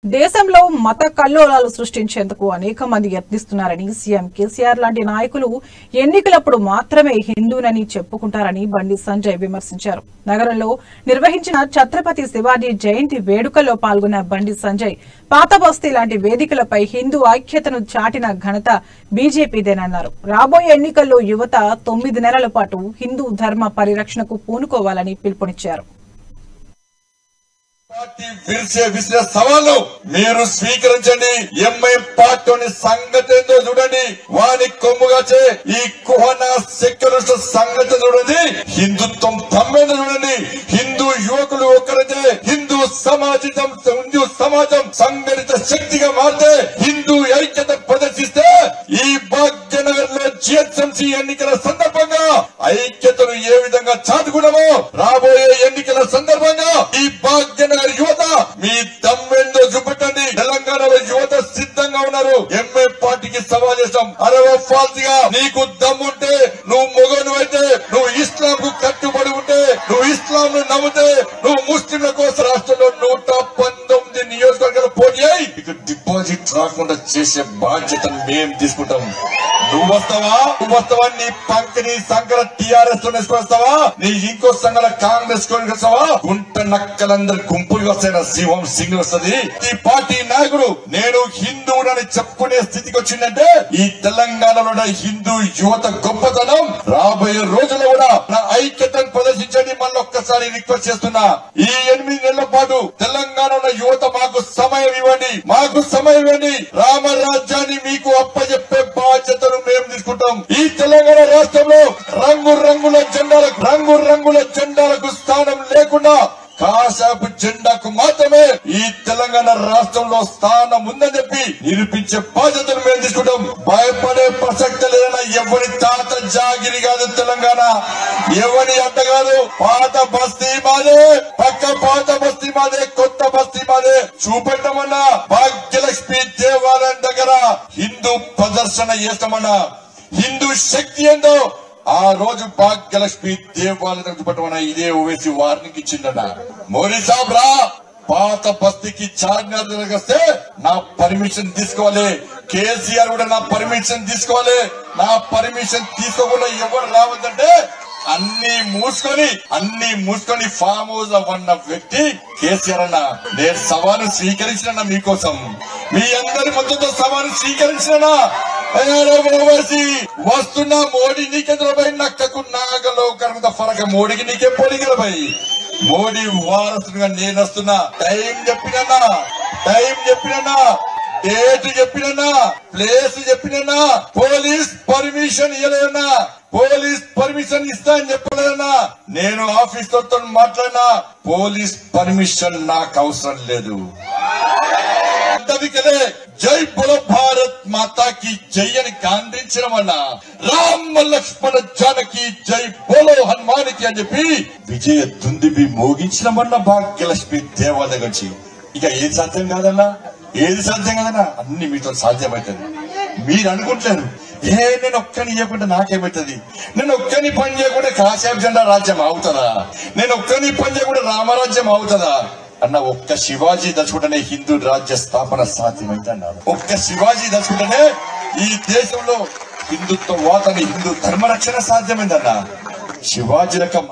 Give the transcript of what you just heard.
దేశంలో మత కల్లోలాలు సృష్టించేందుకు అనేక మంది యత్నిస్తున్నారని సీఎం కేసీఆర్ లాంటి నాయకులు ఎన్నికలప్పుడు మాత్రమే హిందూనని చెప్పుకుంటారని బండి సంజయ్ విమర్శించారు. నగరంలో నిర్వహించిన ఛత్రపతి శివాజీ జయంతి వేడుకల్లో పాల్గొన్న బండి సంజయ్ పాత బస్తీ లాంటి వేదికలపై హిందూ ఐక్యతను చాటిన ఘనత బీజేపీదేనన్నారు. రాబోయే ఎన్నికల్లో యువత 9 నెలల పాటు హిందూ ధర్మ పరిరక్షణకు పూనుకోవాలని పిలుపునిచ్చారు. విసిరే సవాలు మీరు స్వీకరించండి. ఎంఐ పార్టీని సంగతి ఏందో చూడండి. వాని కొమ్ముగాచే ఈ కుహన సెక్యులరిస్ట్ సంగతి చూడండి. హిందుత్వం తమ్మేందో చూడండి. హిందూ యువకులు ఒక్కరైతే హిందూ సమాజం సంఘటిత శక్తిగా మారితే హిందూ ఐక్యత ప్రదర్శిస్తే ఈ భాగ్యనగర్ లో జిహెచ్ఎంసీ ఎన్నికల సందర్భంగా ఐక్యతను ఏ విధంగా చాటుకున్నామో రాబోయే ఎన్నికల సందర్భంగా ఈ భాగ్యనగర్ యువత మీ దమ్మెందో చూపెట్టండి. తెలంగాణలో యువత సిద్ధంగా ఉన్నారు. ఎంఐ పార్టీకి సవాల్ చేస్తాం. ఫాల్సిగా నీకు దమ్ముంటే నువ్వు మొగను అయితే నువ్వు ఇస్లాం కు కట్టుబడి ఉంటే నువ్వు ఇస్లాం ను నమ్మితే నువ్వు ముస్లింల కోసం రాష్ట్రంలో 119 నియోజకవర్గాలు పోటీ అయి ఇక డిపాజిట్ రాకుండా చేసే బాధ్యతను మేము తీసుకుంటాం. నువ్వు వస్తావా నీ పంకని సంఘాల టీఆర్ఎస్ తో వస్తావా నీ ఇంకో సంఘాల కాంగ్రెస్ వస్తావా గుంట నక్కలందరూ గుంపులు వస్తాయి. శివం సింగ్ వస్తుంది. ఈ పార్టీ నాయకుడు నేను హిందువుడని చెప్పుకునే స్థితికి వచ్చిందంటే ఈ తెలంగాణలో హిందూ యువత గొప్పతనం రాబోయే రోజుల్లో కూడా నా ఐక్యతను ప్రదర్శించండి. మళ్ళీ ఒక్కసారి రిక్వెస్ట్ చేస్తున్నా. ఈ 8 నెలల పాటు తెలంగాణలో యువత మాకు సమయం ఇవ్వండి. రామరాజ్యాన్ని మీకు అప్పచెప్పే బాధ్యతను మేము తీసుకుంటాం. ఈ తెలంగాణ రాష్ట్రంలో రంగురంగుల జెండాలకు స్థానం లేకుండా కాశాపు జెండాకు మాత్రమే ఈ తెలంగాణ రాష్ట్రంలో స్థానం ఉందని చెప్పి నిరూపించే బాధ్యతను మేము తీసుకుంటాం. భయపడే ప్రసక్తి లేదన్నా. ఎవరి తాత జాగిరి కాదు తెలంగాణ. ఎవరి అంట కాదు. పాత బస్తీ మాదే, పాత బస్తీ మాదే, కొత్త బస్తీ మాదే. చూపెట్టమన్నా భాగ్యలక్ష్మి దేవాలయం దగ్గర హిందూ ప్రదర్శన చేస్తామన్నా. హిందూ శక్తి ఏందో ఆ రోజు భాగ్యలక్ష్మి దేవాలయం చూపట్టమన్నా. ఇదే ఓవేసి వార్నింగ్ ఇచ్చిందన్న. మోడీ సాబ్ రా పాత బస్తీకి చార్మినార్ దగ్గరికి వస్తే నా పర్మిషన్ తీసుకోవాలి. కేసీఆర్ కూడా నా పర్మిషన్ తీసుకోవాలి. నా పర్మిషన్ తీసుకోకుండా ఎవరు రావద్దంటే అన్ని మూసుకొని ఫామ్ హౌస్ అన్న వ్యక్తి కేసీఆర్ అన్న. నేను సవాలు స్వీకరించిన మీకోసం మీ అందరి మద్దతుతో సవాలు స్వీకరించిన వస్తున్నా. మోడీ నీకెదురు పోయి నక్కకు నాగలో కనుక ఫరక మోడీకి నీకే పోలిగల పోయి మోడీ వారసుగా నేను వస్తున్నా. టైం చెప్పినా డేట్ చెప్పినా ప్లేస్ చెప్పినా పోలీస్ పర్మిషన్ ఇవ్వలేదన్నా. పోలీస్ పర్మిషన్ ఇస్తా అని చెప్పలేదన్నా. నేను ఆఫీస్ తో మాట్లాడినా పోలీస్ పర్మిషన్ నాకు అవసరం లేదు. జై బోలో భారత్ మాతాకి జై అని గాంధించడం వల్ల రామ లక్ష్మణ జానకి జై బోలో హనుమానికి అని చెప్పి విజయ దుందిబి మోగించడం వల్ల భాగ్యలక్ష్మి దేవాలయం వచ్చి ఇక ఏది సాధ్యం కాదన్నా. అన్ని మీతో సాధ్యమవుతుంది. మీరు అనుకుంటారు నేను ఒక్కని చేయకుండా నాకేమవుతుంది, నేను ఒక్కని పని చేయకుండా కాశాపు జెండా రాజ్యం అవుతుందా, నేను ఒక్కని పని చేయకుండా రామరాజ్యం అవుతుందా అన్న. ఒక్క శివాజీ దలుచుకుంటేనే హిందూ రాజ్య స్థాపన సాధ్యమైంది అన్నారు. ఒక్క శివాజీ దలుచుకుంటేనే ఈ దేశంలో హిందుత్వ వాతాన్ని హిందూ ధర్మరక్షణ సాధ్యమైందన్న. శివాజీ రకం